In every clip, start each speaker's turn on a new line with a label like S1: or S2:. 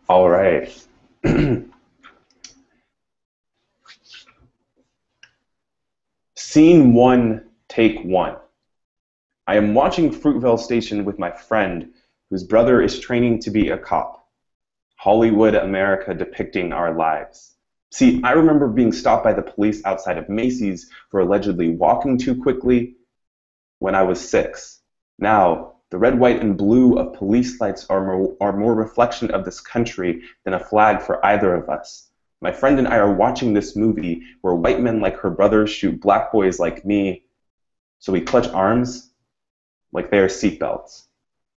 S1: All right. Scene one, take one. I am watching Fruitvale Station with my friend, whose brother is training to be a cop. Hollywood America depicting our lives. See, I remember being stopped by the police outside of Macy's for allegedly walking too quickly when I was 6. Now, the red, white, and blue of police lights are more reflection of this country than a flag for either of us. My friend and I are watching this movie where white men like her brother shoot black boys like me, so we clutch arms like they are seatbelts.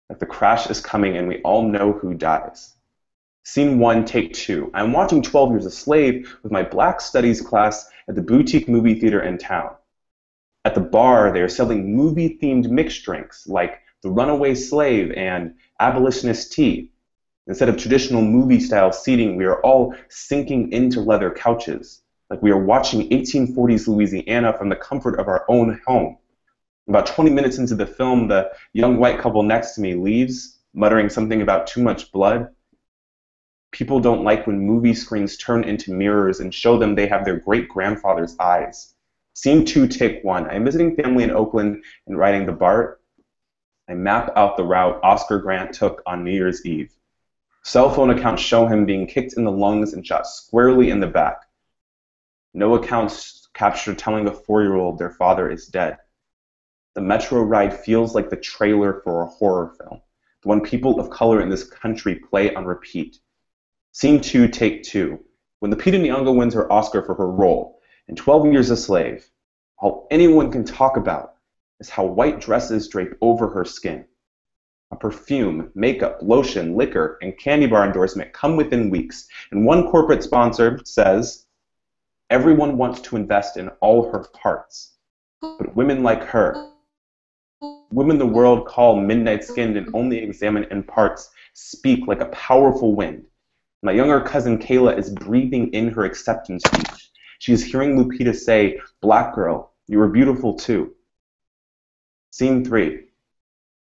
S1: Like the crash is coming and we all know who dies. Scene one, take two. I'm watching 12 Years a Slave with my Black Studies class at the boutique movie theater in town. At the bar, they are selling movie-themed mixed drinks like the Runaway Slave and Abolitionist Tea. Instead of traditional movie-style seating, we are all sinking into leather couches, like we are watching 1840s Louisiana from the comfort of our own home. About 20 minutes into the film, the young white couple next to me leaves, muttering something about too much blood. People don't like when movie screens turn into mirrors and show them they have their great-grandfather's eyes. Scene two, take one. I'm visiting family in Oakland and riding the BART. I map out the route Oscar Grant took on New Year's Eve. Cell phone accounts show him being kicked in the lungs and shot squarely in the back. No accounts capture telling a 4-year-old their father is dead. The metro ride feels like the trailer for a horror film, the one people of color in this country play on repeat. Scene two, take two. When Lupita Nyong'o wins her Oscar for her role in 12 Years a Slave, all anyone can talk about is how white dresses drape over her skin. A perfume, makeup, lotion, liquor, and candy bar endorsement come within weeks, and one corporate sponsor says, everyone wants to invest in all her parts, but women like her, women the world call midnight-skinned and only examine in parts, speak like a powerful wind. My younger cousin Kayla is breathing in her acceptance speech. She is hearing Lupita say, "Black girl, you are beautiful too." Scene three.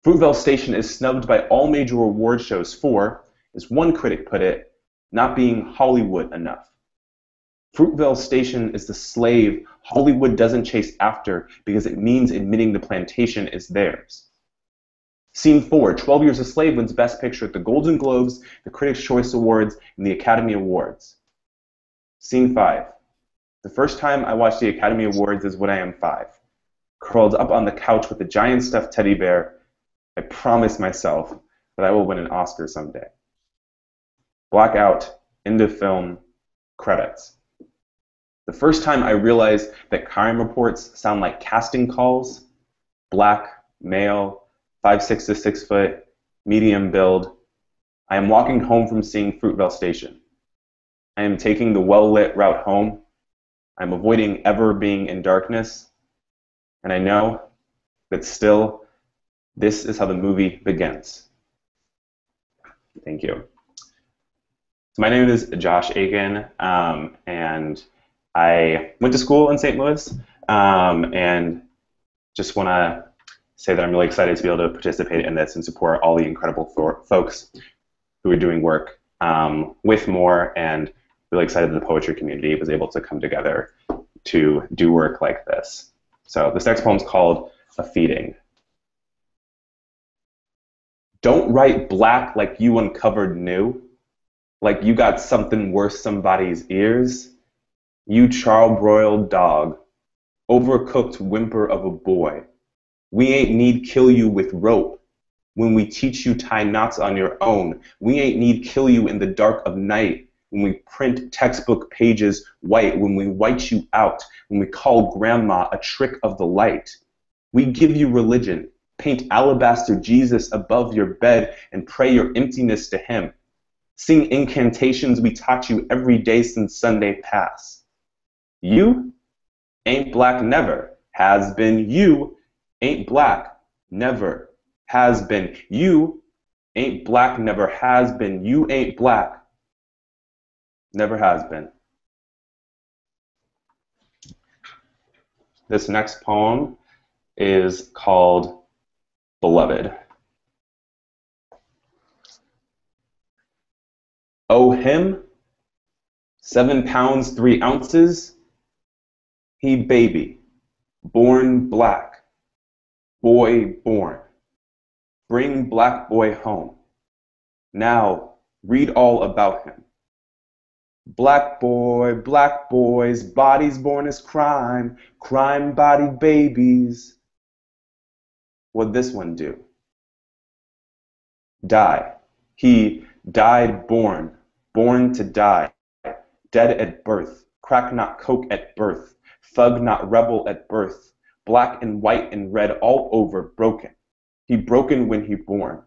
S1: Fruitvale Station is snubbed by all major award shows for, as one critic put it, not being Hollywood enough. Fruitvale Station is the slave Hollywood doesn't chase after because it means admitting the plantation is theirs. Scene 4, 12 Years a Slave wins Best Picture at the Golden Globes, the Critics' Choice Awards, and the Academy Awards. Scene 5, the first time I watched the Academy Awards is when I am 5. Curled up on the couch with a giant stuffed teddy bear, I promise myself that I will win an Oscar someday. Blackout, end of film, credits. The first time I realized that crime reports sound like casting calls, black, male, 5'6" to 6 foot, medium build. I am walking home from seeing Fruitvale Station. I am taking the well-lit route home. I am avoiding ever being in darkness. And I know that still, this is how the movie begins. Thank you. So my name is Josh Aiken, and I went to school in St. Louis, and just want to say that I'm really excited to be able to participate in this and support all the incredible folks who are doing work with more, and really excited that the poetry community was able to come together to do work like this. So this next poem is called A Feeding. Don't write black like you uncovered new, like you got something worth somebody's ears. You charbroiled dog, overcooked whimper of a boy. We ain't need kill you with rope when we teach you tie knots on your own. We ain't need kill you in the dark of night when we print textbook pages white, when we white you out, when we call grandma a trick of the light. We give you religion, paint alabaster Jesus above your bed and pray your emptiness to him. Sing incantations we taught you every day since Sunday pass. You ain't black, never has been. You ain't black, never has been. You ain't black, never has been. You ain't black, never has been. This next poem is called Beloved. Oh, him, 7 pounds, 3 ounces, he baby, born black, boy born. Bring black boy home. Now, read all about him. Black boys, bodies born as crime, crime-bodied babies. What'd this one do? Die. He died born, born to die, dead at birth, crack not coke at birth, thug not rebel at birth, black and white and red all over, broken. He broken when he born,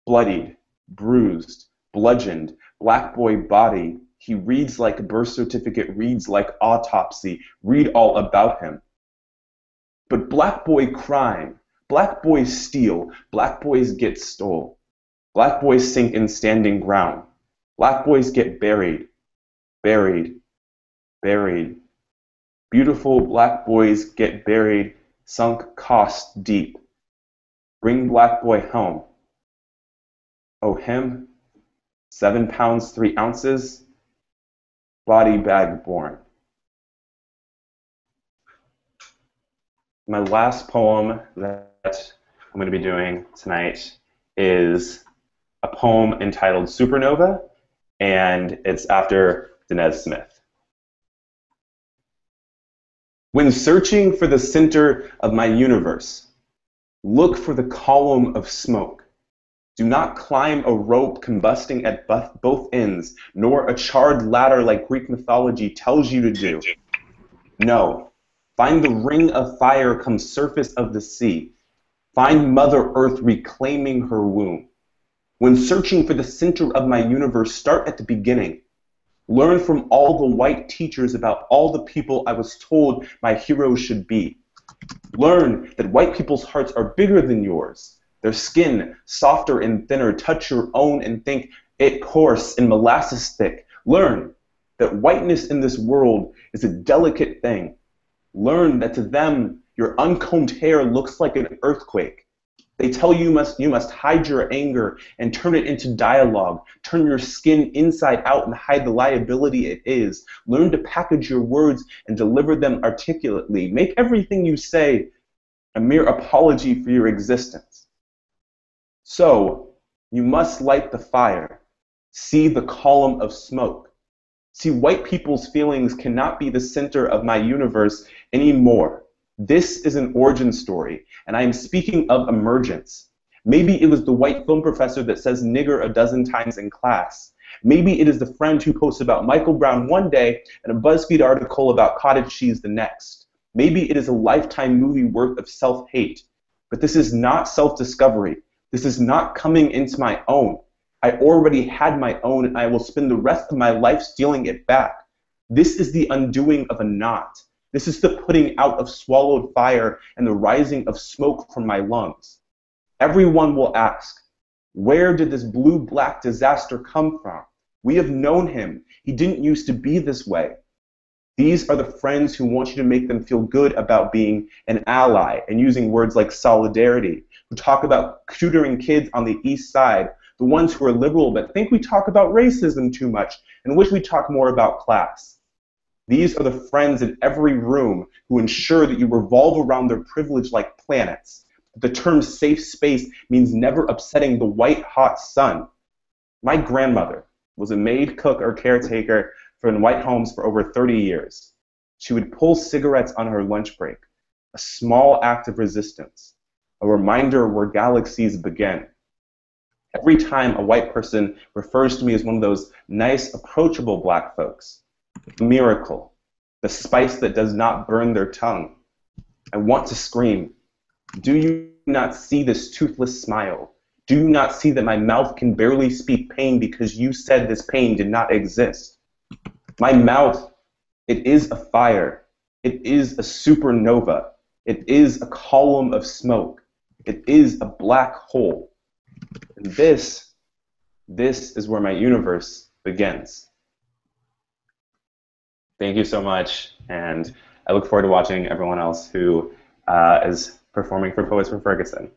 S1: bloodied, bruised, bludgeoned, black boy body. He reads like birth certificate, reads like autopsy. Read all about him. But black boy crime, black boys steal, black boys get stole. Black boys sink in standing ground. Black boys get buried, buried, buried. Beautiful black boys get buried, sunk cost deep. Bring black boy home. Oh, him, 7 pounds, 3 ounces, body bag born. My last poem that I'm going to be doing tonight is a poem entitled Supernova, and it's after Dinez Smith. When searching for the center of my universe, look for the column of smoke. Do not climb a rope combusting at both ends, nor a charred ladder like Greek mythology tells you to do. No, find the ring of fire come surface of the sea. Find Mother Earth reclaiming her womb. When searching for the center of my universe, start at the beginning. Learn from all the white teachers about all the people I was told my heroes should be. Learn that white people's hearts are bigger than yours. Their skin, softer and thinner, touch your own and think it coarse and molasses thick. Learn that whiteness in this world is a delicate thing. Learn that to them, your uncombed hair looks like an earthquake. They tell you must hide your anger and turn it into dialogue. Turn your skin inside out and hide the liability it is. Learn to package your words and deliver them articulately. Make everything you say a mere apology for your existence. So, you must light the fire. See the column of smoke. See, white people's feelings cannot be the center of my universe anymore. This is an origin story, and I am speaking of emergence. Maybe it was the white film professor that says nigger a dozen times in class. Maybe it is the friend who posts about Michael Brown one day and a BuzzFeed article about cottage cheese the next. Maybe it is a Lifetime movie worth of self-hate. But this is not self-discovery. This is not coming into my own. I already had my own, and I will spend the rest of my life stealing it back. This is the undoing of a knot. This is the putting out of swallowed fire and the rising of smoke from my lungs. Everyone will ask, where did this blue-black disaster come from? We have known him. He didn't used to be this way. These are the friends who want you to make them feel good about being an ally and using words like solidarity, who talk about tutoring kids on the east side, the ones who are liberal but think we talk about racism too much and wish we talk more about class. These are the friends in every room who ensure that you revolve around their privilege like planets. The term safe space means never upsetting the white-hot sun. My grandmother was a maid, cook, or caretaker in white homes for over 30 years. She would pull cigarettes on her lunch break, a small act of resistance, a reminder where galaxies begin. Every time a white person refers to me as one of those nice, approachable black folks, a miracle, the spice that does not burn their tongue, I want to scream, do you not see this toothless smile? Do you not see that my mouth can barely speak pain because you said this pain did not exist? My mouth, it is a fire. It is a supernova. It is a column of smoke. It is a black hole. And this is where my universe begins. Thank you so much, and I look forward to watching everyone else who is performing for Poets from Ferguson.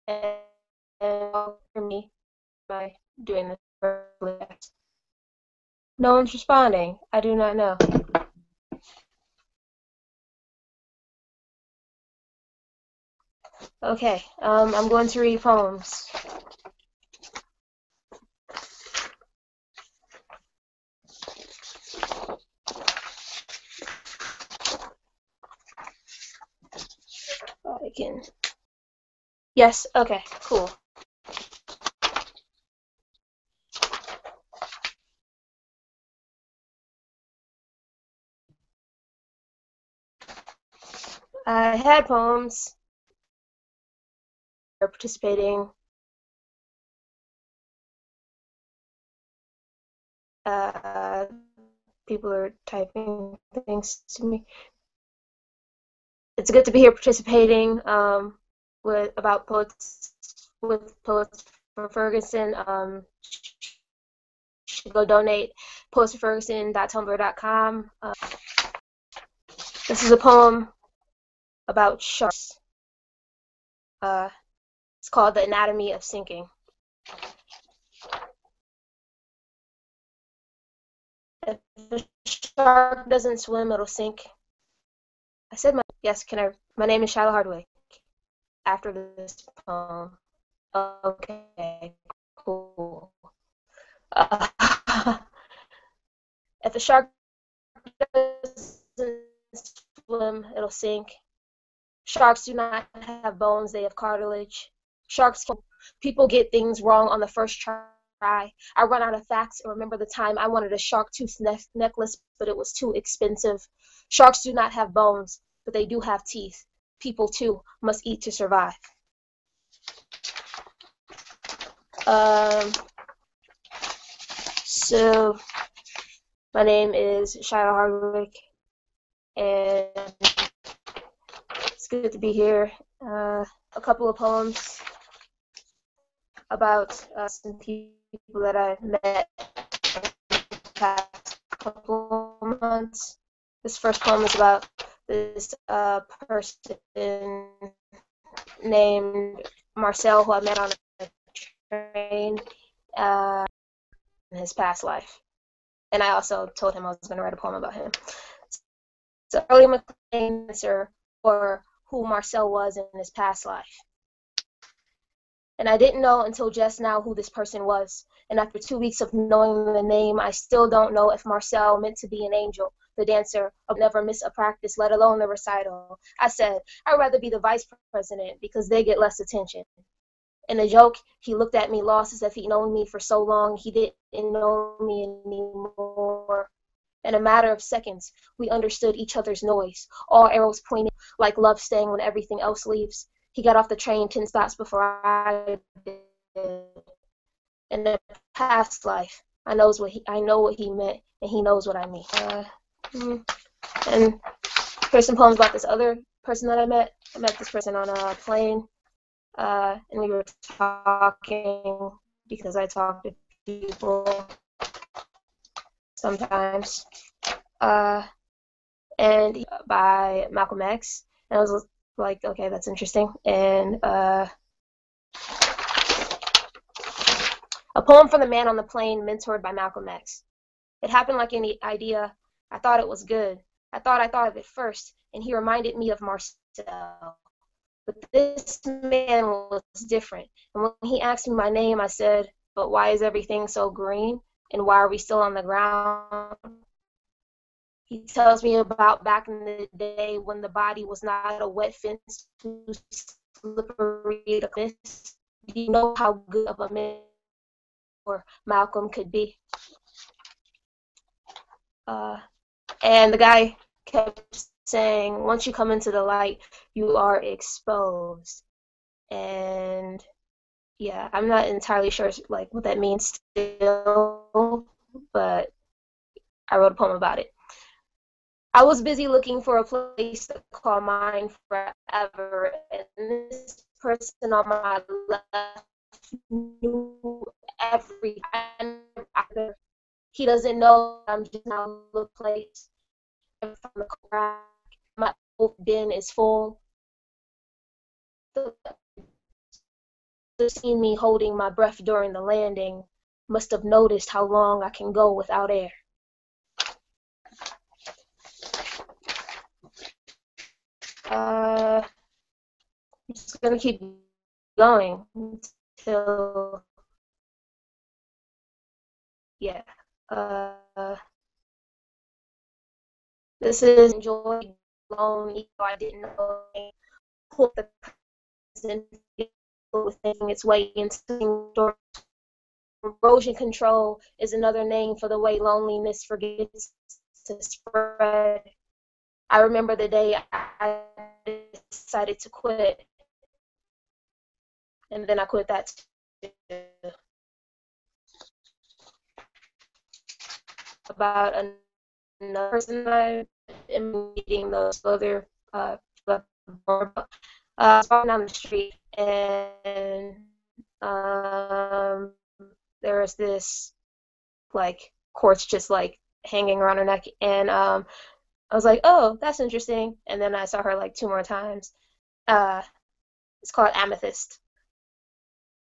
S2: and for me by doing this correctly. No one's responding. I do not know. Okay, I'm going to read poems. I can. Yes. Okay. Cool. I had poems. Participating. Uh, People are typing things to me. It's good to be here participating with about poets with poets for Ferguson. Should go donate poetsforferguson.tumblr.com. This is a poem about sharks. It's called The Anatomy of Sinking. If a shark doesn't swim, it'll sink. I said yes, can I? My name is Shiloh Hardwick. After this poem. Okay, cool. Uh, if a shark doesn't swim, it'll sink. Sharks do not have bones, they have cartilage. Sharks, people get things wrong on the first try. I run out of facts and remember the time I wanted a shark tooth necklace, but it was too expensive. Sharks do not have bones, but they do have teeth. People, too, must eat to survive. So, my name is Shiloh Hardwick, and it's good to be here. A couple of poems about some people that I met in the past couple of months. This first poem is about this person named Marcel, who I met on a train in his past life. And I also told him I was going to write a poem about him. So early McLean answer for who Marcel was in his past life. And I didn't know until just now who this person was. And after 2 weeks of knowing the name, I still don't know if Marcel meant to be an angel, the dancer, of never miss a practice, let alone the recital. I said, I'd rather be the vice president because they get less attention. In a joke, he looked at me lost as if he'd known me for so long he didn't know me anymore. In a matter of seconds, we understood each other's noise, all arrows pointing like love staying when everything else leaves. He got off the train 10 stops before I did. In the past life, I know what he meant, and he knows what I mean. And here's some poems about this other person that I met. I met this person on a plane, and we were talking because I talk to people sometimes. And by Malcolm X, and I was like, okay, that's interesting. And a poem from the man on the plane, mentored by Malcolm X. It happened like any idea. I thought it was good. I thought of it first, and he reminded me of Marcel. But this man was different. And when he asked me my name, I said, but why is everything so green? And why are we still on the ground? He tells me about back in the day when the body was not a wet fence too slippery to miss. Do you know how good of a mentor Malcolm could be? And the guy kept saying, once you come into the light, you are exposed. And yeah, I'm not entirely sure like what that means still, but I wrote a poem about it. I was busy looking for a place to call mine forever, and this person on my left knew every time. He doesn't know I'm just now the place from the crack. My bin is full. have seen me holding my breath during the landing, must have noticed how long I can go without air. I'm just gonna keep going until, yeah. This is enjoy alone, even though I didn't know the president was making its way into erosion control is another name for the way loneliness forgets to spread. I remember the day I decided to quit, and then I quit that too. About another person I am meeting, those other I was walking down the street, and there was this like quartz just like hanging around her neck, and I was like, oh, that's interesting. And then I saw her like 2 more times. It's called amethyst.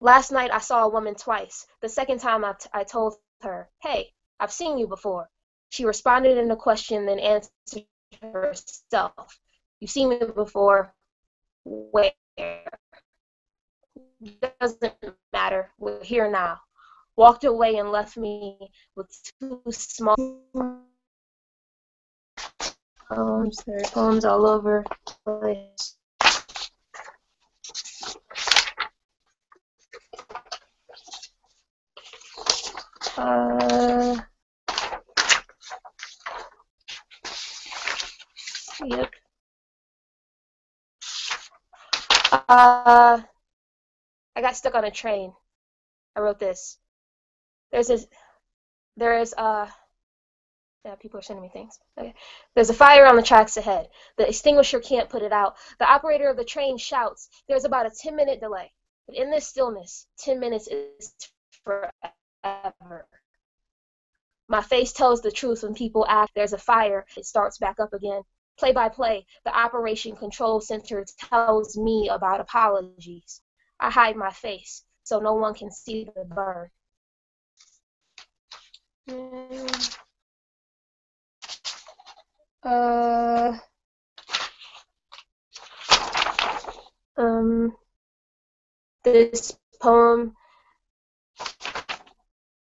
S2: Last night I saw a woman twice. The second time I told her, hey, I've seen you before. She responded in a question, then answered herself. You've seen me before. Where? Doesn't matter. We're here now. Walked away and left me with 2 small poems. There are poems all over the place. Yep. I got stuck on a train. I wrote this. Yeah, people are sending me things. Okay. There's a fire on the tracks ahead. The extinguisher can't put it out. The operator of the train shouts. There's about a 10-minute delay. But in this stillness, 10 minutes is forever. My face tells the truth when people ask there's a fire. It starts back up again. Play by play, the operation control center tells me about apologies. I hide my face so no one can see the burn. This poem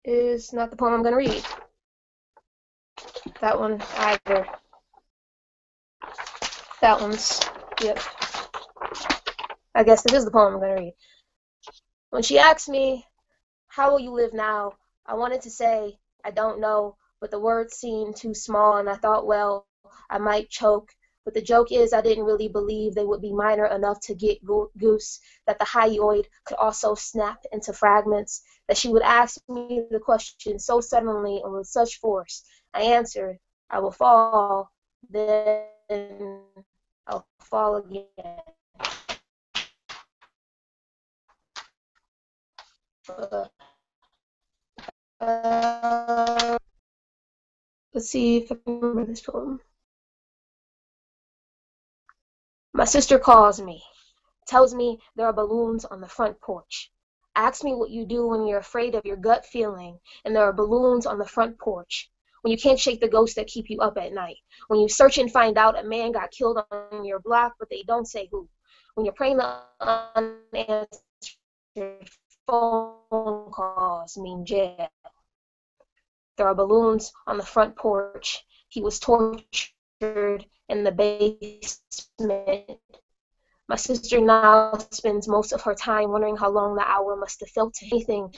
S2: is not the poem I'm going to read. That one either. That one's, yep. I guess this is the poem I'm going to read. When she asked me, how will you live now? I wanted to say, I don't know, but the words seemed too small, and I thought, well, I might choke. But the joke is I didn't really believe they would be minor enough to get goose, that the hyoid could also snap into fragments, that she would ask me the question so suddenly and with such force. I answered, I will fall, then I'll fall again. Let's see if I can remember this poem. My sister calls me, tells me there are balloons on the front porch. Asks me what you do when you're afraid of your gut feeling, and there are balloons on the front porch. When you can't shake the ghosts that keep you up at night. When you search and find out a man got killed on your block, but they don't say who. When you're praying the unanswered phone calls mean jail. There are balloons on the front porch. He was tortured in the basement. My sister now spends most of her time wondering how long the hour must have felt to anything.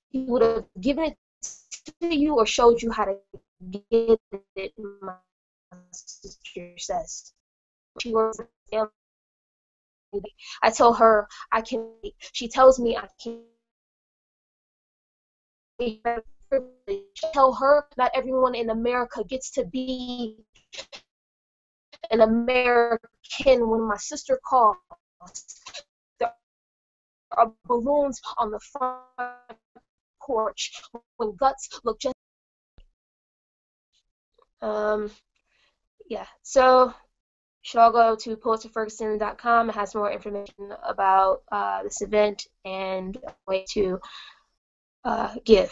S2: He would have given it to you or showed you how to get it, my sister says. She works with family. I tell her I can. She tells me I can. Tell her not everyone in America gets to be an American. When my sister calls, there are balloons on the front porch. When guts look just yeah. So should all go to PulitzerFerguson.com. It has more information about this event and a way to give.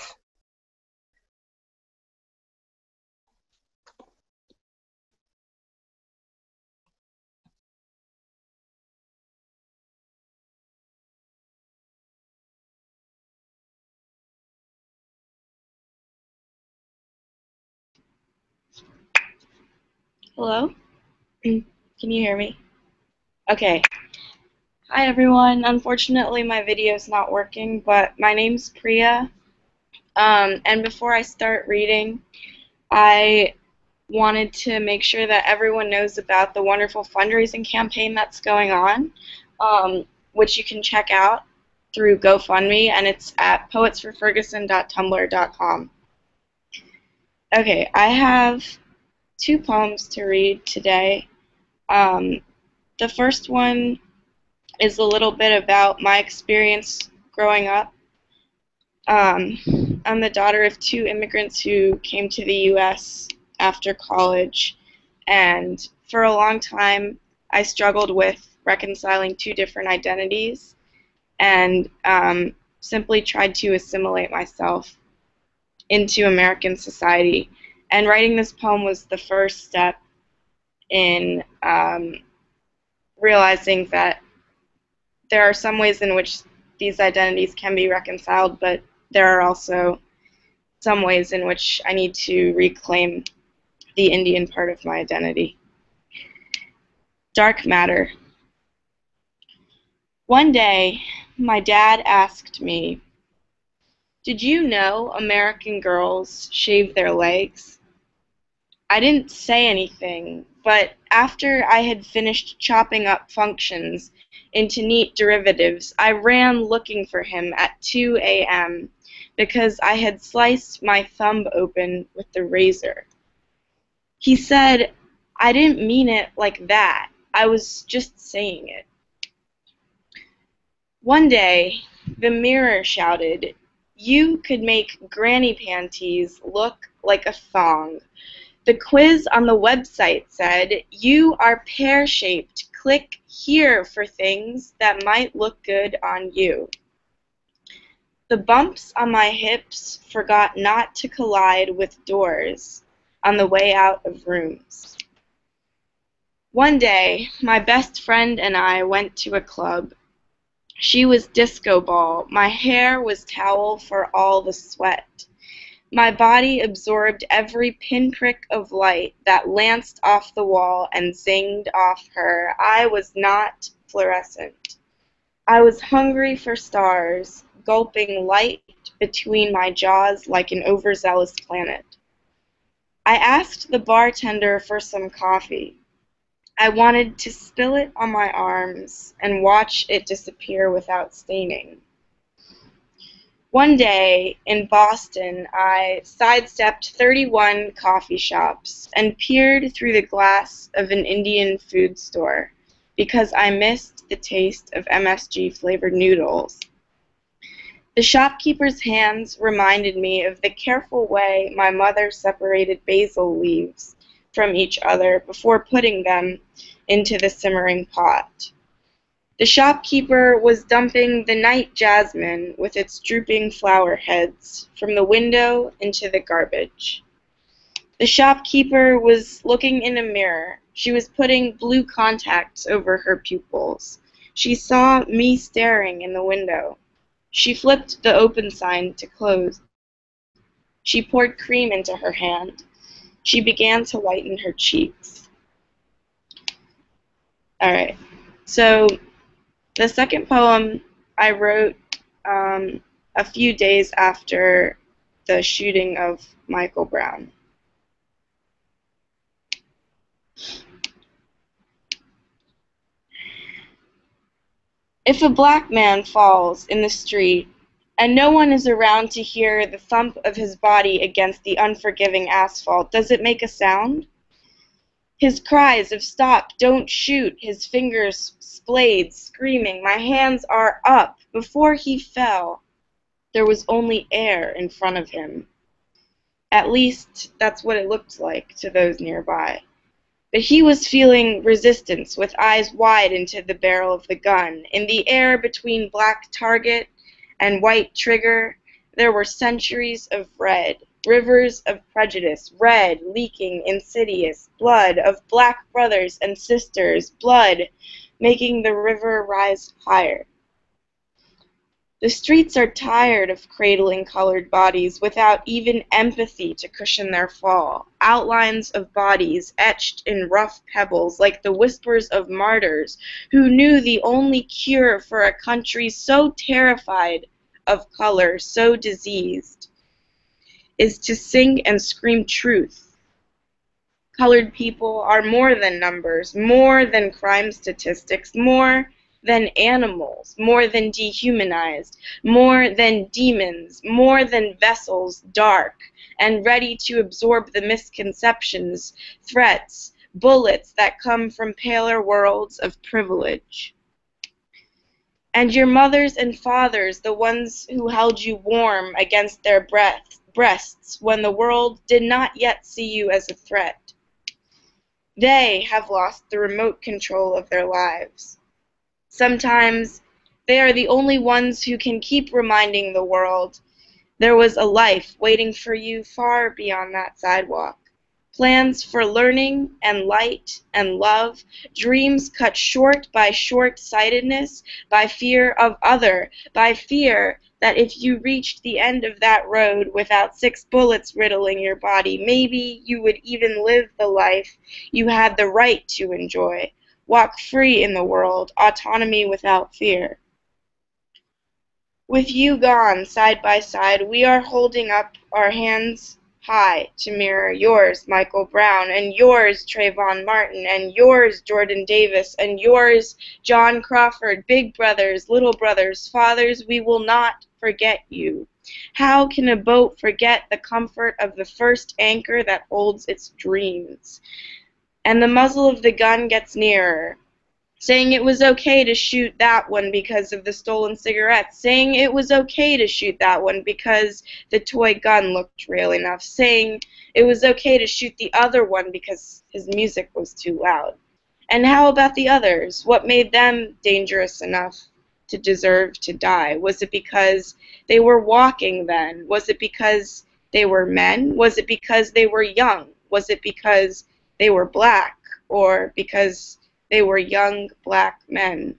S3: Hello? Can you hear me? Okay. Hi everyone. Unfortunately my video is not working, but my name's Priya. And before I start reading, I wanted to make sure that everyone knows about the wonderful fundraising campaign that's going on, which you can check out through GoFundMe, and it's at poetsforferguson.tumblr.com. Okay, I have 2 poems to read today. The first one is a little bit about my experience growing up. I'm the daughter of 2 immigrants who came to the U.S. after college, and for a long time I struggled with reconciling 2 different identities and simply tried to assimilate myself into American society. And writing this poem was the first step in realizing that there are some ways in which these identities can be reconciled, but there are also some ways in which I need to reclaim the Indian part of my identity. Dark matter. One day, my dad asked me, "Did you know American girls shave their legs?" I didn't say anything, but after I had finished chopping up functions into neat derivatives, I ran looking for him at 2 a.m. because I had sliced my thumb open with the razor. He said, "I didn't mean it like that. I was just saying it." One day, the mirror shouted, "You could make granny panties look like a thong." The quiz on the website said, "You are pear-shaped. Click here for things that might look good on you." The bumps on my hips forgot not to collide with doors on the way out of rooms. One day, my best friend and I went to a club. She was disco ball. My hair was towel for all the sweat. My body absorbed every pinprick of light that lanced off the wall and zinged off her. I was not fluorescent. I was hungry for stars, gulping light between my jaws like an overzealous planet. I asked the bartender for some coffee. I wanted to spill it on my arms and watch it disappear without staining. One day in Boston, I sidestepped 31 coffee shops and peered through the glass of an Indian food store because I missed the taste of MSG-flavored noodles. The shopkeeper's hands reminded me of the careful way my mother separated basil leaves from each other before putting them into the simmering pot. The shopkeeper was dumping the night jasmine with its drooping flower heads from the window into the garbage. The shopkeeper was looking in a mirror. She was putting blue contacts over her pupils. She saw me staring in the window. She flipped the open sign to close. She poured cream into her hand. She began to whiten her cheeks. All right, so the second poem I wrote a few days after the shooting of Michael Brown. If a black man falls in the street and no one is around to hear the thump of his body against the unforgiving asphalt, does it make a sound? His cries of "Stop, don't shoot," his fingers splayed, screaming, "My hands are up." Before he fell, there was only air in front of him. At least, that's what it looked like to those nearby. But he was feeling resistance, with eyes wide into the barrel of the gun. In the air between black target and white trigger, there were centuries of red, rivers of prejudice, red, leaking, insidious, blood of black brothers and sisters, blood making the river rise higher. The streets are tired of cradling colored bodies without even empathy to cushion their fall. Outlines of bodies etched in rough pebbles like the whispers of martyrs who knew the only cure for a country so terrified of color, so diseased, is to sing and scream truth. Colored people are more than numbers, more than crime statistics, more than animals, more than dehumanized, more than demons, more than vessels dark and ready to absorb the misconceptions, threats, bullets that come from paler worlds of privilege. And your mothers and fathers, the ones who held you warm against their breasts when the world did not yet see you as a threat. They have lost the remote control of their lives. Sometimes they are the only ones who can keep reminding the world there was a life waiting for you far beyond that sidewalk. Plans for learning and light and love, dreams cut short by short-sightedness, by fear of other, by fear that if you reached the end of that road without 6 bullets riddling your body, maybe you would even live the life you had the right to enjoy. Walk free in the world, autonomy without fear. With you gone side by side, we are holding up our hands high to mirror yours, Michael Brown, and yours, Trayvon Martin, and yours, Jordan Davis, and yours, John Crawford, big brothers, little brothers, fathers. We will not forget you. How can a boat forget the comfort of the first anchor that holds its dreams? And the muzzle of the gun gets nearer, saying it was okay to shoot that one because of the stolen cigarettes, saying it was okay to shoot that one because the toy gun looked real enough, saying it was okay to shoot the other one because his music was too loud. And how about the others? What made them dangerous enough to deserve to die? Was it because they were walking then? Was it because they were men? Was it because they were young? Was it because they were black? Or because they were young black men?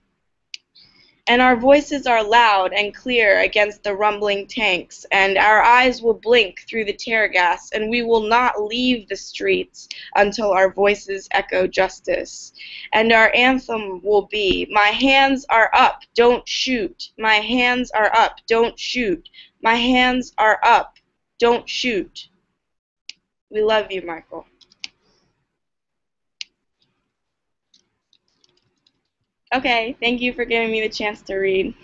S3: And our voices are loud and clear against the rumbling tanks, and our eyes will blink through the tear gas, and we will not leave the streets until our voices echo justice. And our anthem will be, my hands are up, don't shoot. My hands are up, don't shoot. My hands are up, don't shoot. We love you, Michael. Okay, thank you for giving me the chance to read.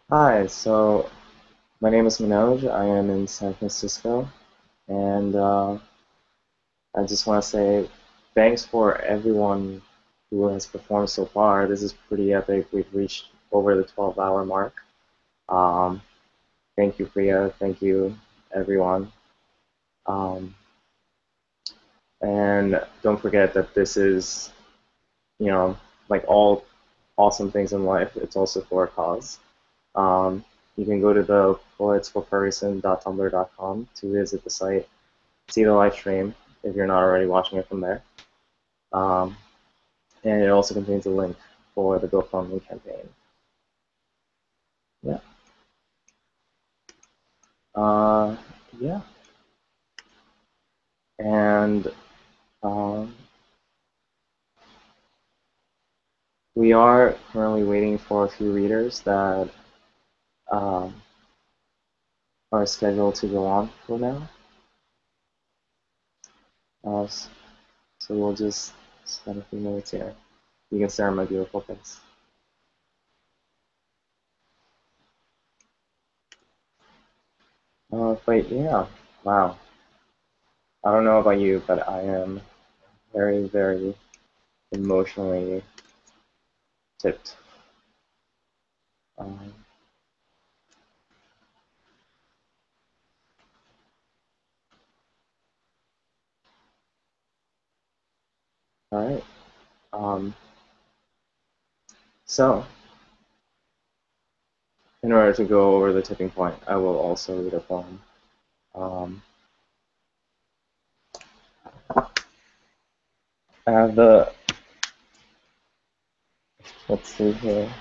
S4: Hi, so my name is Manoj. I am in San Francisco, and I just want to say thanks for everyone who has performed so far. This is pretty epic. We've reached over the 12-hour mark. Um, Thank you, Priya. Thank you, everyone. Um, and don't forget that this is, like all awesome things in life, it's also for a cause. You can go to the poetsforferguson.tumblr.com to visit the site, see the live stream if you're not already watching it from there. And it also contains a link for the GoFundMe campaign. Yeah. Yeah. And Um, we are currently waiting for a few readers that um, are scheduled to go on for now. So we'll just spend a few minutes here. You can stare at my beautiful face. But yeah, wow. I don't know about you, but I am very, very emotionally tipped. Um, all right. Um, so, in order to go over the tipping point, I will also read a poem. I have the, let's see here.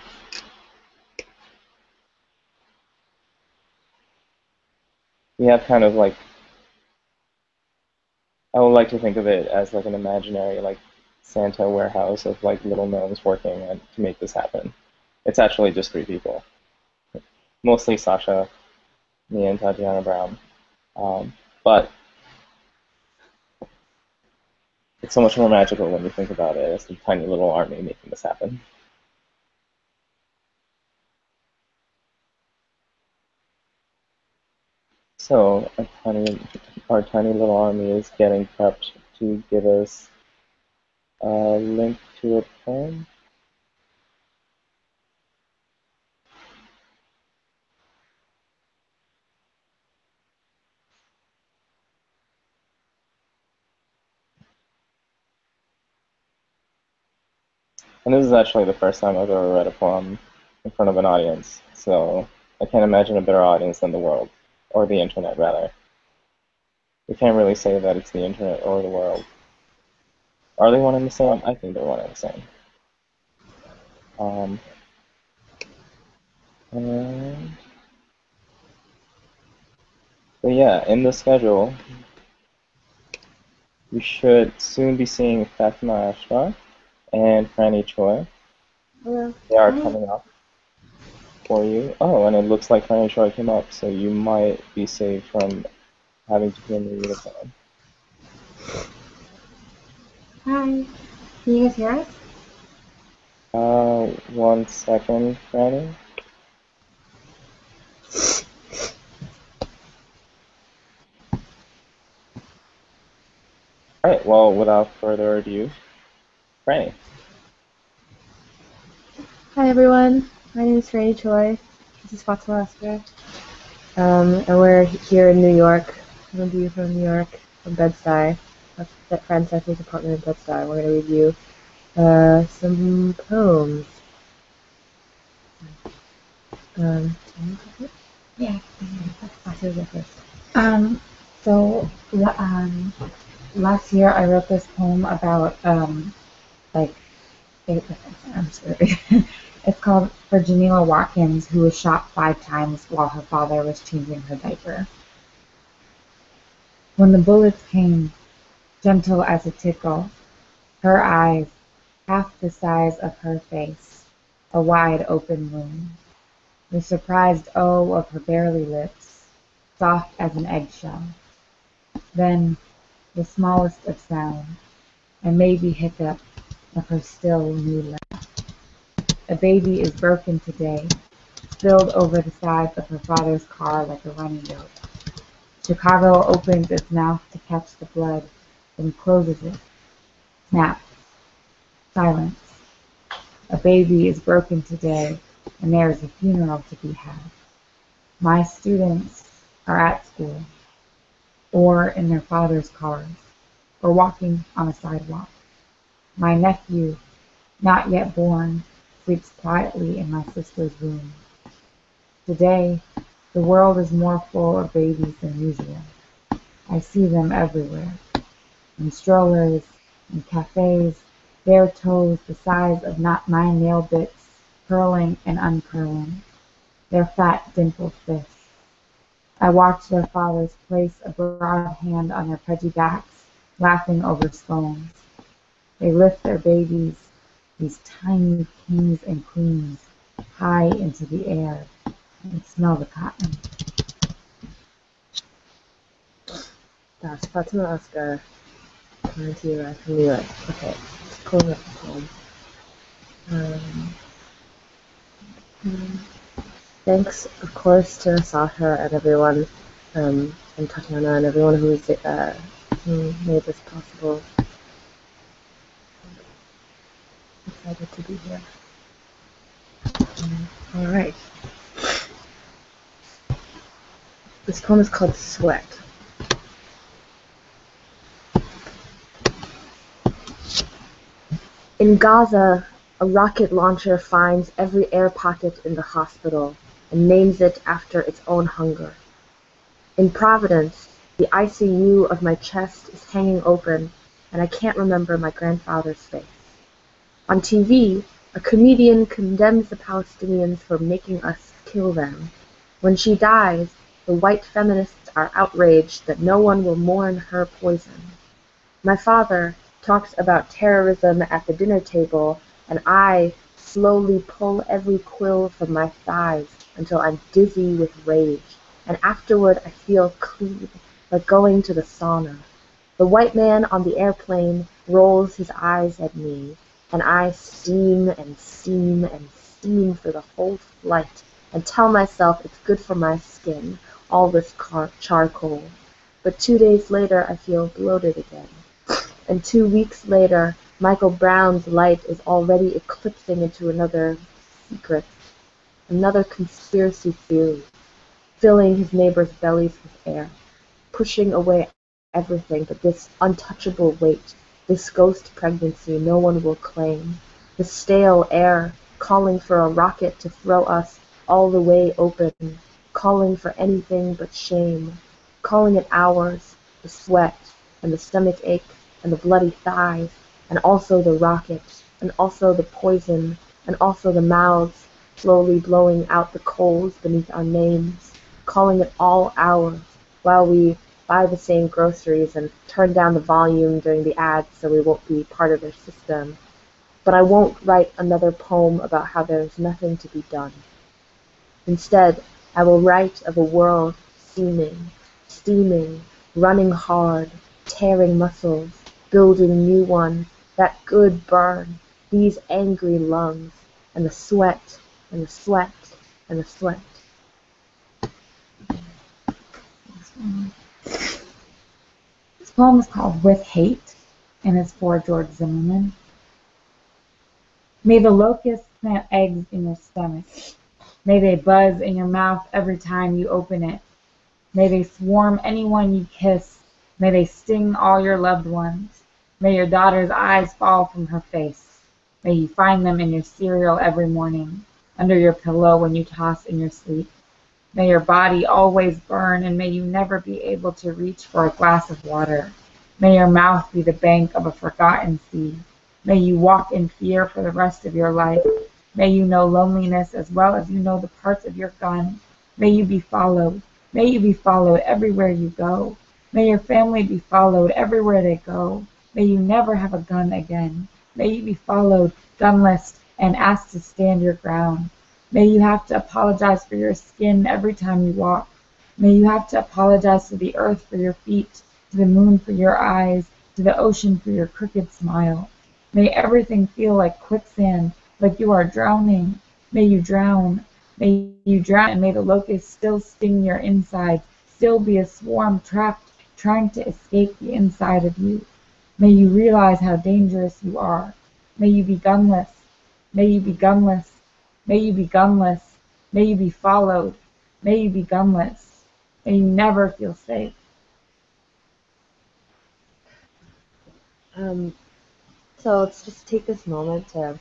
S4: We have kind of like, I would like to think of it as like an imaginary like Santa warehouse of like little gnomes working to make this happen. It's actually just 3 people, mostly Sasha, me, and Tatiana Brown. But it's so much more magical when you think about it as a tiny little army making this happen. So our tiny little army is getting prepped to give us a link to a poem. And this is actually the first time I've ever read a poem in front of an audience, so I can't imagine a better audience than the world, or the internet rather. We can't really say that it's the internet or the world. Are they one and the same? I think they're one and the same. And but yeah, in the schedule, we should soon be seeing Fatima Ashra and Franny Choi.
S2: Hello.
S4: They are coming up for you. Oh, and it looks like Franny Choi came up, so you might be saved from having to hear me read a poem.
S5: Hi. Can you guys hear us?
S4: 1 second, Franny. Alright, well, without further ado, Franny.
S5: Hi everyone. My name is Franny Choi. This is Fatima Asper. And we're here in New York. Coming to you from New York, from Bed-Stuy. That's Frances's apartment in Bed-Stuy. We're going to read you some poems.
S6: Yeah, I'll go first. So last year I wrote this poem about like I'm sorry. It's called For Janila Watkins, who was shot 5 times while her father was changing her diaper. When the bullets came, gentle as a tickle, her eyes, half the size of her face, a wide open wound. The surprised O of her barely lips, soft as an eggshell. Then the smallest of sound, and maybe hiccup of her still new laugh. A baby is broken today, spilled over the sides of her father's car like a running goat. Chicago opens its mouth to catch the blood, then closes it. Snap. Silence. A baby is broken today, and there is a funeral to be had. My students are at school, or in their father's cars, or walking on a sidewalk. My nephew, not yet born, sleeps quietly in my sister's room. Today, the world is more full of babies than usual. I see them everywhere. In strollers, in cafes, bare toes the size of not my nail bits, curling and uncurling, their fat dimpled fists. I watch their fathers place a broad hand on their pudgy backs laughing over scones. They lift their babies, these tiny kings and queens, high into the air and smell the cotton.
S5: Das Fatima Oscar, coming to you from New York. Okay, just pulling up the poem. Thanks, of course, to Sasha and everyone, and Tatiana and everyone who made this possible. Excited to be here. All right. This poem is called Sweat. In Gaza, a rocket launcher finds every air pocket in the hospital and names it after its own hunger. In Providence, the ICU of my chest is hanging open and I can't remember my grandfather's face. On TV, a comedian condemns the Palestinians for making us kill them. When she dies, the white feminists are outraged that no one will mourn her poison. My father talks about terrorism at the dinner table, and I slowly pull every quill from my thighs until I'm dizzy with rage, and afterward I feel clean, like going to the sauna. The white man on the airplane rolls his eyes at me, and I steam and steam and steam for the whole flight and tell myself it's good for my skin, all this charcoal. But 2 days later I feel bloated again. And 2 weeks later, Michael Brown's light is already eclipsing into another secret, another conspiracy theory, filling his neighbors' bellies with air, pushing away everything but this untouchable weight, this ghost pregnancy no one will claim, the stale air calling for a rocket to throw us all the way open, calling for anything but shame, calling it ours, the sweat and the stomach ache and the bloody thighs, and also the rocket, and also the poison, and also the mouths slowly blowing out the coals beneath our names, calling it all ours, while we buy the same groceries and turn down the volume during the ads so we won't be part of their system. But I won't write another poem about how there's nothing to be done. Instead, I will write of a world steaming, running hard, tearing muscles, building new ones, that good burn, these angry lungs, and the sweat, and the sweat, and the sweat.
S6: This poem is called With Hate, and it's for George Zimmerman. May the locusts plant eggs in your stomach. May they buzz in your mouth every time you open it. May they swarm anyone you kiss. May they sting all your loved ones. May your daughter's eyes fall from her face. May you find them in your cereal every morning, under your pillow when you toss in your sleep. May your body always burn, and may you never be able to reach for a glass of water. May your mouth be the bank of a forgotten sea. May you walk in fear for the rest of your life. May you know loneliness as well as you know the parts of your gun. May you be followed. May you be followed everywhere you go. May your family be followed everywhere they go. May you never have a gun again. May you be followed, gunless, and asked to stand your ground. May you have to apologize for your skin every time you walk. May you have to apologize to the earth for your feet, to the moon for your eyes, to the ocean for your crooked smile. May everything feel like quicksand, like you are drowning. May you drown. May you drown, and may the locusts still sting your insides, still be a swarm trapped, trying to escape the inside of you. May you realize how dangerous you are. May you be gunless. May you be gunless. May you be gunless. May you be followed. May you be gunless. May you never feel safe.
S5: So let's just take this moment to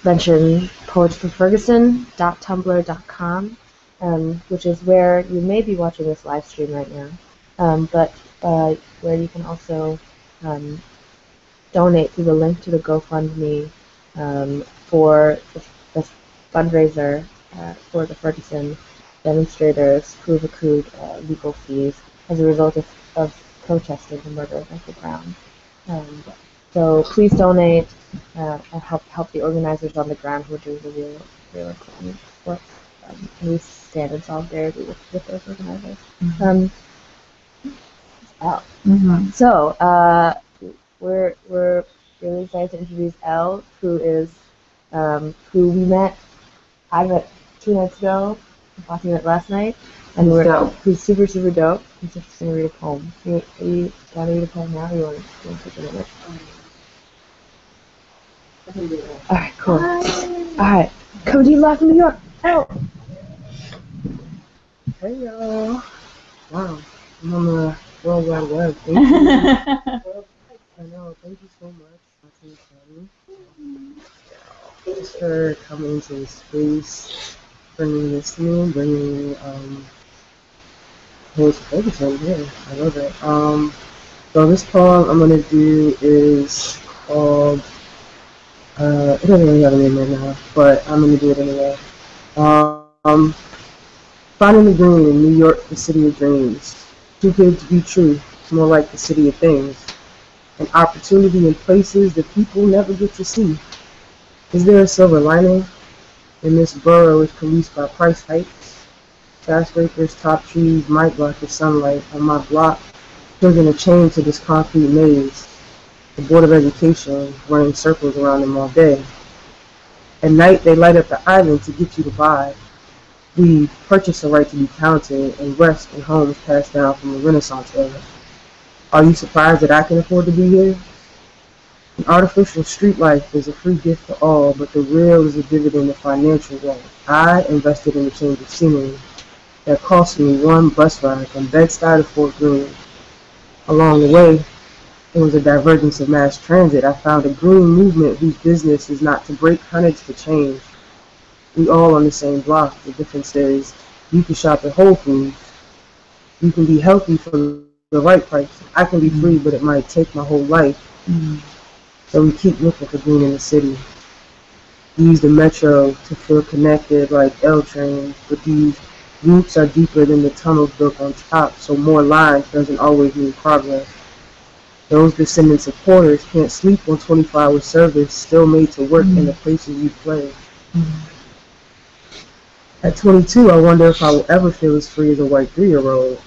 S5: mention poetryforferguson.tumblr.com, which is where you may be watching this live stream right now, but where you can also donate through the link to the GoFundMe for the fundraiser for the Ferguson demonstrators who have accrued legal fees as a result of protested the murder of the ground. So please donate and help the organizers on the ground who are doing the real important work. And we stand in solidarity with those organizers. So we're really excited to introduce Elle, who we met. I met 2 nights ago. Fatih met last night, and who's super dope. He's just gonna read a poem. You want to read a poem now? Or you want to take a minute? All right, cool. All right, come to Lock New York. Oh. Hey y'all. Wow, I'm on the World Wide Web. Thank you. I know. Thank you so much, just for coming to this space, bringing this to me, bringing Ferguson. Yeah, I love it. So this poem I'm gonna do is called. It doesn't really have a name right now, but I'm gonna do it anyway. Finding the green in New York, the city of dreams. Too good to be true, more like the city of things. An opportunity in places that people never get to see. Is there a silver lining? And this borough is policed by price hikes. Skyscrapers, top trees might block the sunlight on my block, bringing a chain to this concrete maze. The Board of Education running circles around them all day. At night, they light up the island to get you to buy. We purchase a right to be counted and rest in homes passed down from the Renaissance era. Are you surprised that I can afford to be here? An artificial street life is a free gift to all, but the real is a dividend of financial wealth. I invested in a change of scenery that cost me 1 bus ride from Bed-Stuy to Fort Greene. Along the way, there was a divergence of mass transit. I found a green movement whose business is not to break hundreds to change. We all on the same block. The difference is you can shop at Whole Foods. You can be healthy for the right price. I can be free, but it might take my whole life. So we keep looking for green in the city. Use the metro to feel connected like L trains, but these roots are deeper than the tunnels built on top, so more lines doesn't always mean progress. Those descendants of porters can't sleep on 24-hour service, still made to work in the places you play. At 22, I wonder if I will ever feel as free as a white 3-year-old.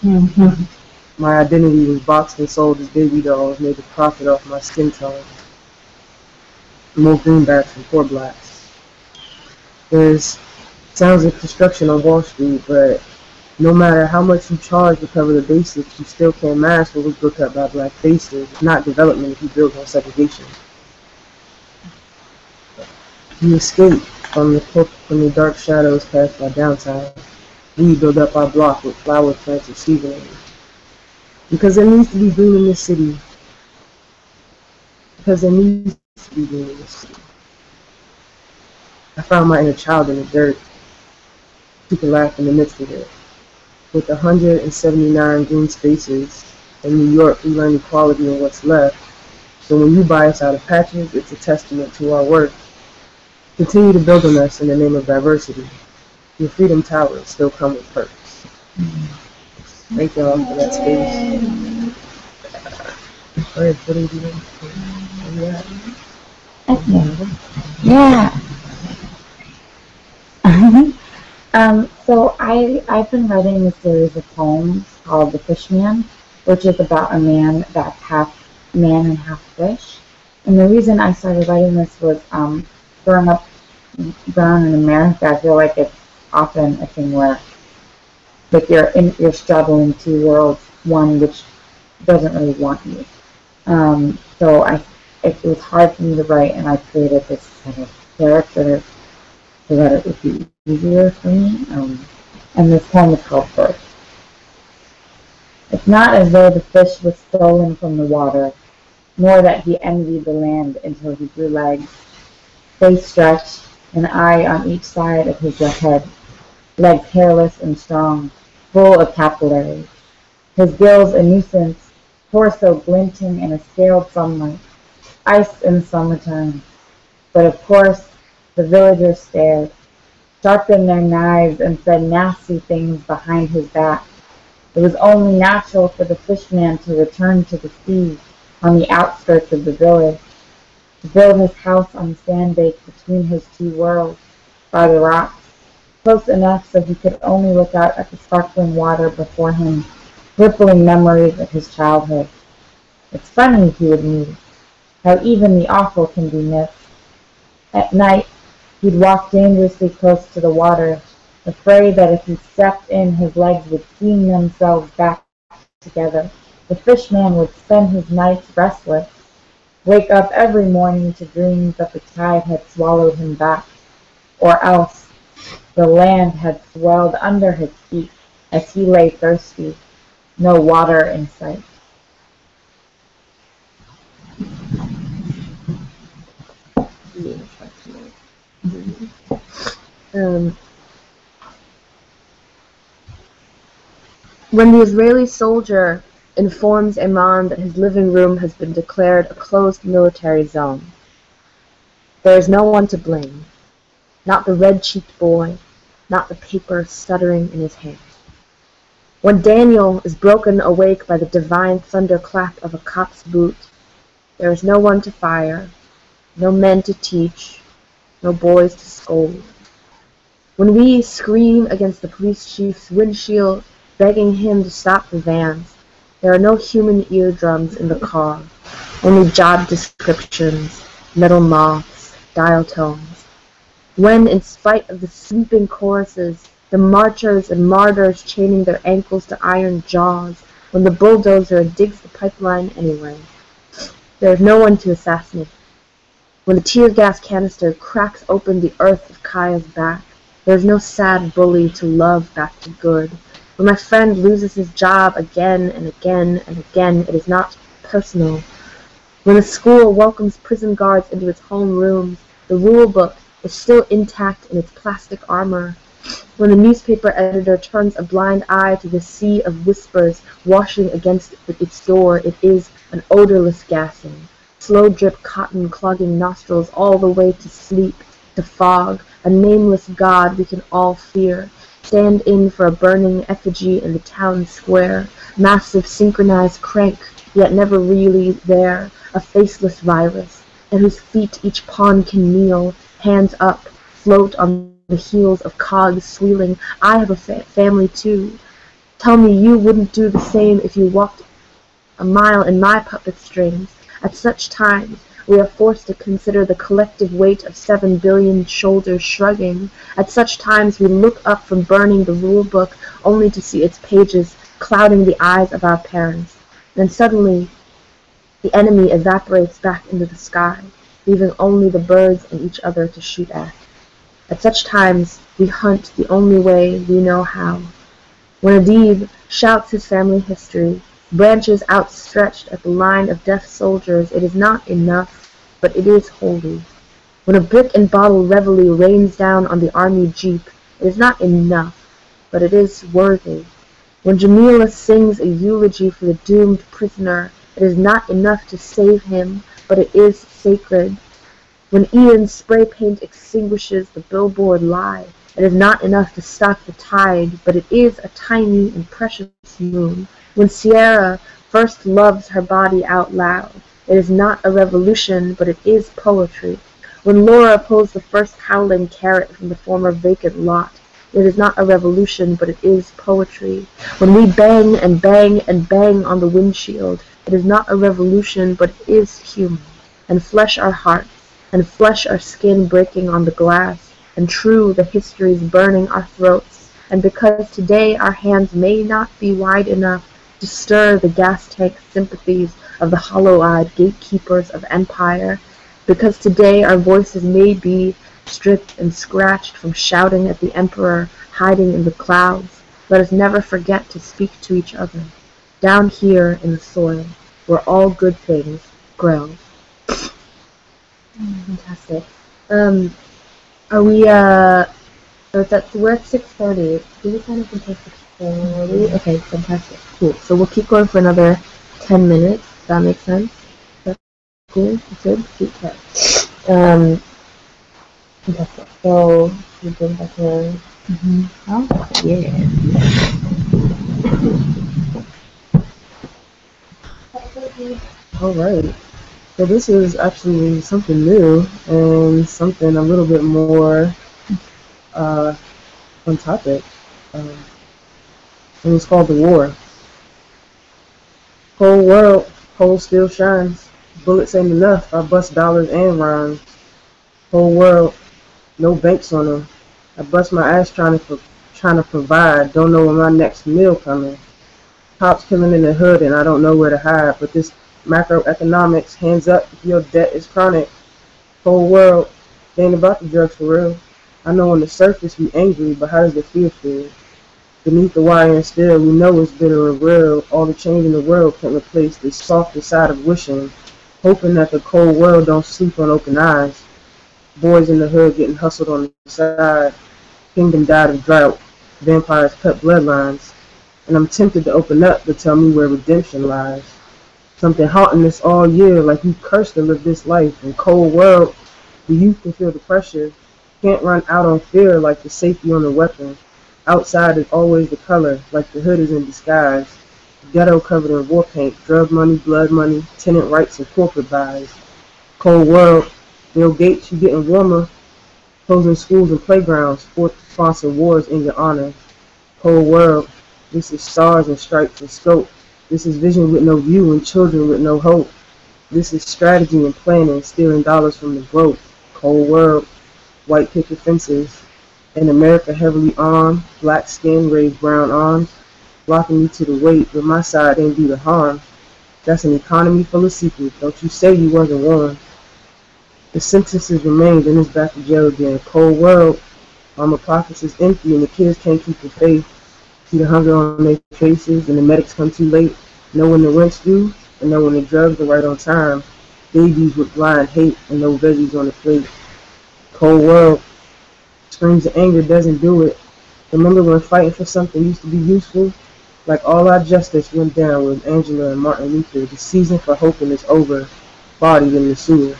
S5: My identity was boxed and sold as baby dolls, made a profit off my skin tone. More greenbacks and poor blacks. There's sounds of construction on Wall Street, but no matter how much you charge to cover the basics, you still can't mask what was built up by black faces. It's not development if you build on segregation. You escape from the dark shadows cast by downtown. We build up our block with flower plants and seasonings. Because there needs to be green in this city. Because there needs to be green in this city. I found my inner child in the dirt. You can laugh in the midst of it. With 179 green spaces in New York, we learn equality in what's left. So when you buy us out of patches, it's a testament to our work. Continue to build on us in the name of diversity. Your Freedom Towers still come with perks. Thank y'all for that space. Alright, what are you doing?
S6: Yeah. So I've been writing a series of poems called The Fishman, which is about a man that's half man and half fish. And the reason I started writing this was growing up brown in America, I feel like it's often a thing where like you're struggling two worlds, one which doesn't really want you. So it was hard for me to write, and I created this kind of character so that it would be easier for me. And this poem is called First. It's not as though the fish was stolen from the water, nor that he envied the land until he grew legs. Face stretched, an eye on each side of his head, legs hairless and strong, full of capillaries. His gills a nuisance, torso glinting in a scaled sunlight, ice in summertime. But of course, the villagers stared, sharpened their knives, and said nasty things behind his back. It was only natural for the fishman to return to the sea on the outskirts of the village, to build his house on the sandbank between his two worlds, by the rocks, close enough so he could only look out at the sparkling water before him, rippling memories of his childhood. It's funny, he would muse, how even the awful can be missed. At night, he'd walk dangerously close to the water, afraid that if he stepped in, his legs would seam themselves back together. The fishman would spend his nights restless, wake up every morning to dreams that the tide had swallowed him back, or else the land had swelled under his feet as he lay thirsty, no water in sight.
S5: When the Israeli soldier informs Iman that his living room has been declared a closed military zone, there is no one to blame, not the red-cheeked boy, not the paper stuttering in his hand. When Daniel is broken awake by the divine thunderclap of a cop's boot, there is no one to fire, no men to teach, no boys to scold. When we scream against the police chief's windshield, begging him to stop the vans, there are no human eardrums in the car, only job descriptions, metal moths, dial tones. When, in spite of the sweeping choruses, the marchers and martyrs chaining their ankles to iron jaws, when the bulldozer digs the pipeline anyway, there is no one to assassinate. When the tear gas canister cracks open the earth of Kaya's back, there is no sad bully to love back to good. When my friend loses his job again and again and again, it is not personal. When the school welcomes prison guards into its homerooms, the rule book is still intact in its plastic armor. When the newspaper editor turns a blind eye to the sea of whispers washing against its door, it is an odorless gassing, slow drip cotton clogging nostrils all the way to sleep, to fog, a nameless god we can all fear. Stand in for a burning effigy in the town square, massive synchronized crank, yet never really there, a faceless virus, at whose feet each pawn can kneel, hands up, float on the heels of cogs squealing. I have a family too. Tell me you wouldn't do the same if you walked a mile in my puppet strings. At such times, we are forced to consider the collective weight of 7 billion shoulders shrugging. At such times we look up from burning the rule book only to see its pages clouding the eyes of our parents. Then suddenly the enemy evaporates back into the sky, leaving only the birds and each other to shoot at. At such times we hunt the only way we know how. When Adib shouts his family history, branches outstretched at the line of deaf soldiers, it is not enough, but it is holy. When a brick and bottle reveille rains down on the army jeep, it is not enough, but it is worthy. When Jamila sings a eulogy for the doomed prisoner, it is not enough to save him, but it is sacred. When Ian's spray paint extinguishes the billboard lie, it is not enough to stop the tide, but it is a tiny and precious moon. When Sierra first loves her body out loud, it is not a revolution, but it is poetry. When Laura pulls the first howling carrot from the former vacant lot, it is not a revolution, but it is poetry. When we bang and bang and bang on the windshield, it is not a revolution, but it is human. And flesh our hearts, and flesh our skin breaking on the glass, and true the histories burning our throats. And because today our hands may not be wide enough to stir the gas tank sympathies of the hollow-eyed gatekeepers of empire, because today our voices may be stripped and scratched from shouting at the emperor hiding in the clouds, let us never forget to speak to each other, down here in the soil, where all good things grow. Fantastic. Are we, we're at 6:30. Do we kind of until 6:40? Okay, fantastic. Cool. So we'll keep going for another 10 minutes. Does that make sense? That's cool? That's good? Okay. Fantastic. So, we bring back in. Oh, yeah. All right. So this is actually something new and something a little bit more uh, on topic. Um, and it's called The War. Whole world, coal still shines. Bullets ain't enough. I bust dollars and rhymes. Whole world, no banks on them. I bust my ass trying to provide. Don't know when my next meal coming. Cops killing in the hood and I don't know where to hide. But this macroeconomics, hands up if your debt is chronic. Whole world, they ain't about the drugs for real. I know on the surface we angry, but how does it feel? Beneath the wire and still, we know it's bitter or real. All the change in the world can't replace this softer side of wishing, hoping that the cold world don't sleep on open eyes. Boys in the hood getting hustled on the side. Kingdom died of drought. Vampires cut bloodlines. And I'm tempted to open up to tell me where redemption lies. Something haunting us all year, like we cursed to live this life. In cold world, the youth can feel the pressure. Can't run out on fear like the safety on the weapon. Outside is always the color, like the hood is in disguise. Ghetto covered in war paint, drug money, blood money, tenant rights and corporate buys. Cold world, Bill Gates, you getting warmer. Closing schools and playgrounds, forced to sponsor wars in your honor. Cold world, this is stars and stripes and scope. This is vision with no view and children with no hope. This is strategy and planning, stealing dollars from the broke. Cold world, white picket fences. In America heavily armed, black skin raised brown arms, blocking me to the weight, but my side ain't do the harm. That's an economy full of secrets, don't you say you wasn't warned. The sentences remained and it's back to jail again. Cold world, my pockets is empty and the kids can't keep the faith. See the hunger on their faces and the medics come too late. Know when the rent's due and know when the drugs are right on time. Babies with blind hate and no veggies on the plate. Cold world, screams of anger doesn't do it. Remember when fighting for something used to be useful? Like all our justice went down with Angela and Martin Luther. The season for hoping is over, bodied in the sewer.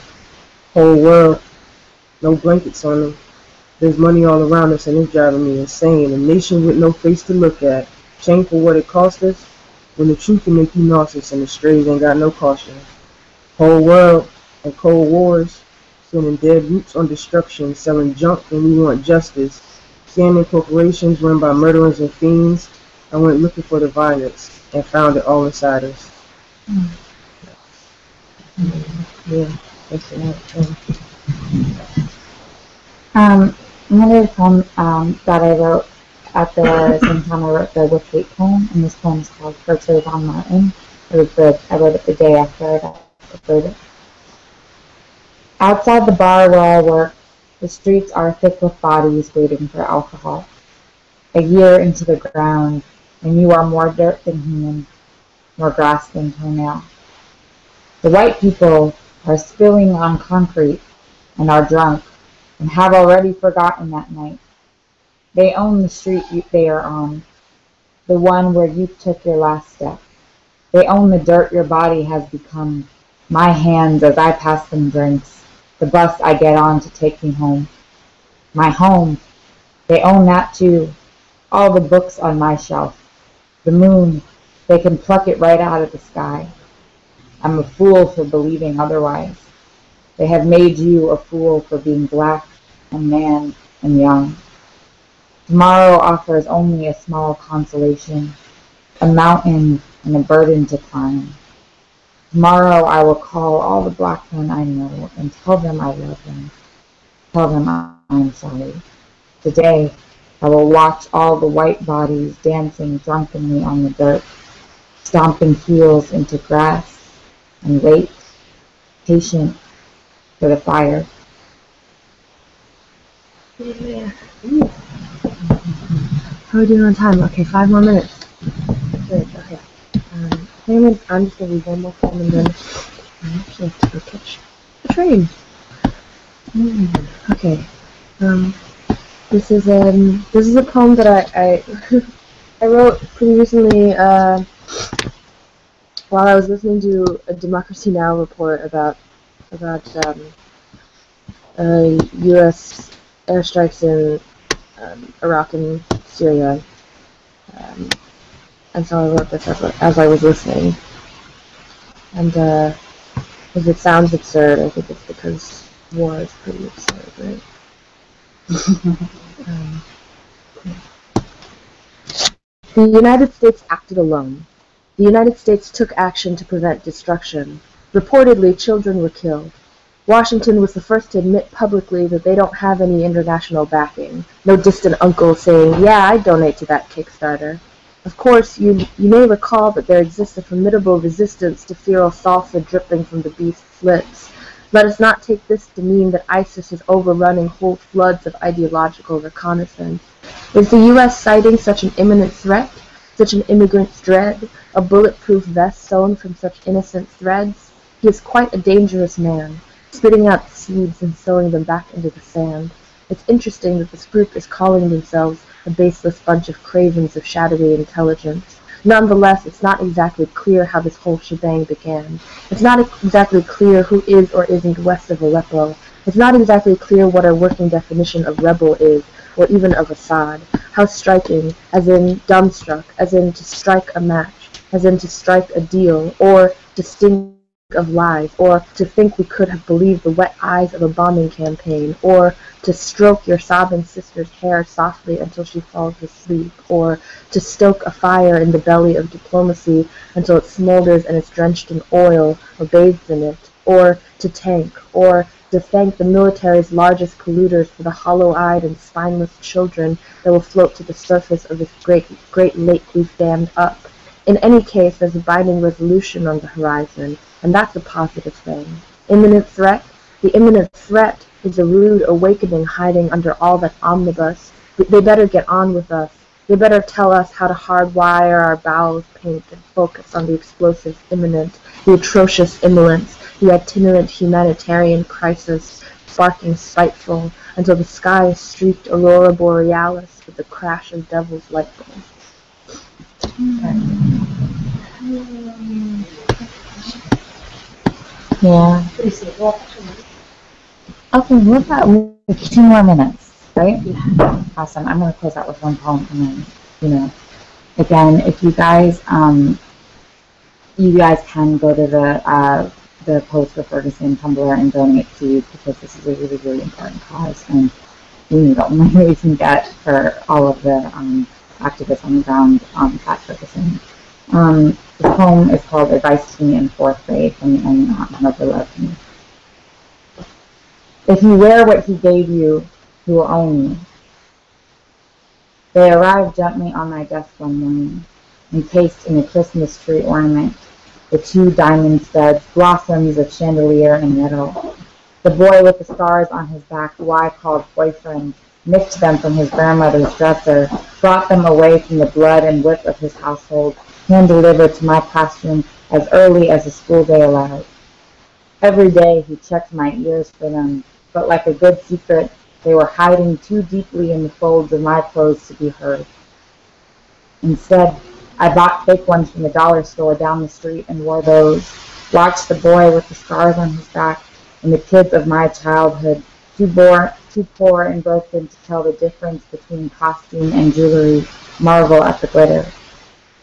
S5: Whole world, no blankets on them. There's money all around us and it's driving me insane. A nation with no face to look at. Shame for what it cost us, when the truth can make you nauseous and the strays ain't got no caution. Whole world and cold wars, sending dead roots on destruction, selling junk when we want justice. Scamming corporations run by murderers and fiends. I went looking for the violence and found it all inside us. Yeah.
S6: Another poem that I wrote at the same time I wrote the With Hate poem, and this poem is called For Trayvon Martin. I wrote it the day after I got recorded. Outside the bar where I work, the streets are thick with bodies waiting for alcohol. A year into the ground, and you are more dirt than human, more grass than toenail. The white people are spilling on concrete and are drunk and have already forgotten that night. They own the street they are on, the one where you took your last step. They own the dirt your body has become, my hands as I pass them drinks, the bus I get on to take me home. My home, they own that too, all the books on my shelf. The moon, they can pluck it right out of the sky. I'm a fool for believing otherwise. They have made you a fool for being black and man and young. Tomorrow offers only a small consolation, a mountain and a burden to climb. Tomorrow I will call all the black men I know and tell them I love them. Tell them I'm sorry. Today I will watch all the white bodies dancing drunkenly on the dirt, stomping heels into grass, and wait, patient, for the fire.
S5: Yeah. How are we doing on time? Okay, 5 more minutes. Good, okay. I'm just going to read one more poem and then I actually have to go catch the train. Okay. This is a poem that I I wrote pretty recently while I was listening to a Democracy Now! Report about U.S. airstrikes in Iraq and Syria, and so I wrote this as I was listening. And if it sounds absurd, I think it's because war is pretty absurd, right? um, the United States acted alone. The United States took action to prevent destruction. Reportedly, children were killed. Washington was the first to admit publicly that they don't have any international backing. No distant uncle saying, yeah, I'd donate to that Kickstarter. Of course, you may recall that there exists a formidable resistance to feral salsa dripping from the beast's lips. Let us not take this to mean that ISIS is overrunning whole floods of ideological reconnaissance. Is the U.S. citing such an imminent threat, such an immigrant's dread, a bulletproof vest sewn from such innocent threads? He is quite a dangerous man, spitting out the seeds and sowing them back into the sand. It's interesting that this group is calling themselves a baseless bunch of cravens of shadowy intelligence. Nonetheless, it's not exactly clear how this whole shebang began. It's not exactly clear who is or isn't west of Aleppo. It's not exactly clear what our working definition of rebel is, or even of Assad. How striking, as in dumbstruck, as in to strike a match, as in to strike a deal, or to sting of lies, or to think we could have believed the wet eyes of a bombing campaign, or to stroke your sobbing sister's hair softly until she falls asleep, or to stoke a fire in the belly of diplomacy until it smolders and is drenched in oil or bathes in it, or to tank, or to thank the military's largest polluters for the hollow-eyed and spineless children that will float to the surface of this great lake we've dammed up. In any case, there's a binding resolution on the horizon, and that's a positive thing. Imminent threat? The imminent threat is a rude awakening hiding under all that omnibus. They better get on with us. They better tell us how to hardwire our bowels paint and focus on the explosive imminent, the atrocious imminence, the itinerant humanitarian crisis, sparking spiteful, until the sky is streaked aurora borealis with the crash of devil's light bulbs.
S6: Yeah. Okay, we've got like 2 more minutes, right? Yeah. Awesome. I'm going to close out with one poem, and then, again, if you guys can go to the post for Ferguson Tumblr and donate, please, because this is a really, really important cause, and we need all the money we can get for all of the activists on the ground at Ferguson. This poem is called Advice to Me in 4th Grade from the Only Aunt Never Loved Me. If you wear what he gave you, he will own you. They arrived gently on my desk one morning, encased in a Christmas tree ornament, the 2 diamond studs, blossoms of chandelier and metal. The boy with the stars on his back, who I called boyfriend, nicked them from his grandmother's dresser, brought them away from the blood and whip of his household, hand-delivered to my classroom as early as the school day allowed. Every day he checked my ears for them, but like a good secret, they were hiding too deeply in the folds of my clothes to be heard. Instead, I bought fake ones from the dollar store down the street and wore those, watched the boy with the scars on his back and the kids of my childhood, too poor and broken to tell the difference between costume and jewelry, marvel at the glitter.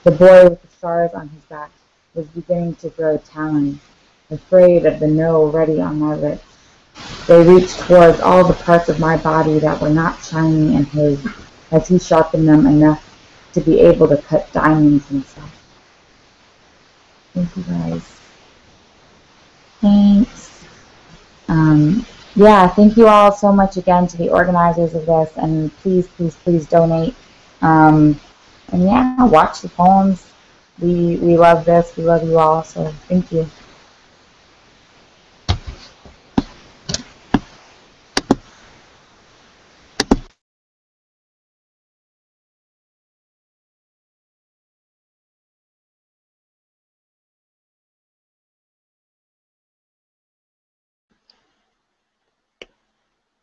S6: The boy with the stars on his back was beginning to grow talons, afraid of the no ready on my lips. They reached towards all the parts of my body that were not shiny in his, as he sharpened them enough to be able to cut diamonds himself. Thank you guys. Thanks. Thank you all so much again to the organizers of this, and please, please, please donate. Watch the poems. We love this. We love you all. So thank you.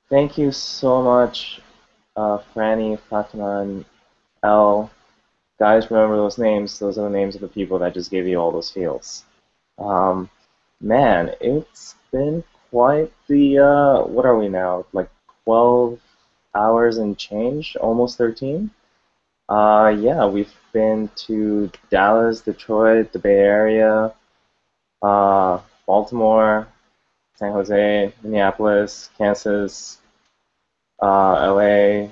S4: Thank you so much, Franny, Fatima, and Elle. Guys, remember those names. Those are the names of the people that just gave you all those feels. Man, it's been quite the, what are we now? Like 12 hours and change? Almost 13? We've been to Dallas, Detroit, the Bay Area, Baltimore, San Jose, Minneapolis, Kansas, LA,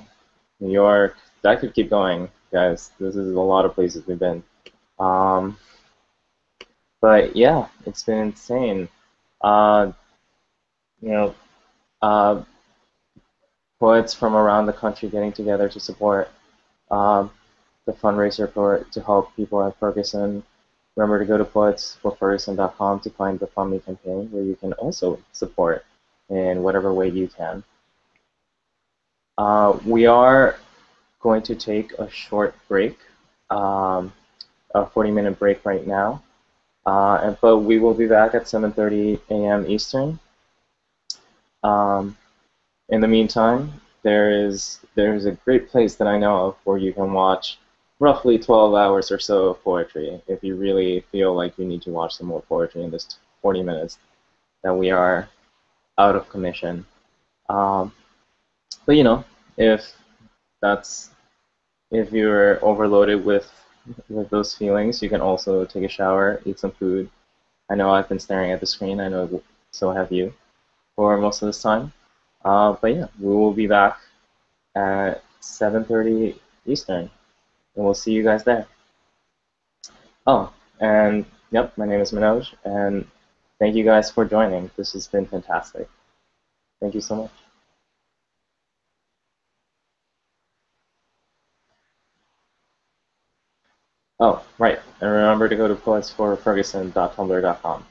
S4: New York. I could keep going, guys. This is a lot of places we've been. Um, but yeah, it's been insane. Uh, you know, uh, poets from around the country getting together to support um, the fundraiser to help people at Ferguson. Remember to go to poetsforferguson.com to find the Fund Me campaign, where you can also support in whatever way you can. We are going to take a short break, a 40-minute break right now, but we will be back at 7:30 a.m. Eastern. In the meantime, there's a great place that I know of where you can watch roughly 12 hours or so of poetry if you really feel like you need to watch some more poetry in this 40 minutes that we are out of commission. But you know, if that's if you're overloaded with those feelings, you can also take a shower, eat some food. I know I've been staring at the screen. I know so have you for most of this time. But yeah, we will be back at 7:30 Eastern, and we'll see you guys there. Oh, and yep, my name is Manoj, and thank you guys for joining. This has been fantastic. Thank you so much. Oh, right, and remember to go to poetsforferguson.tumblr.com.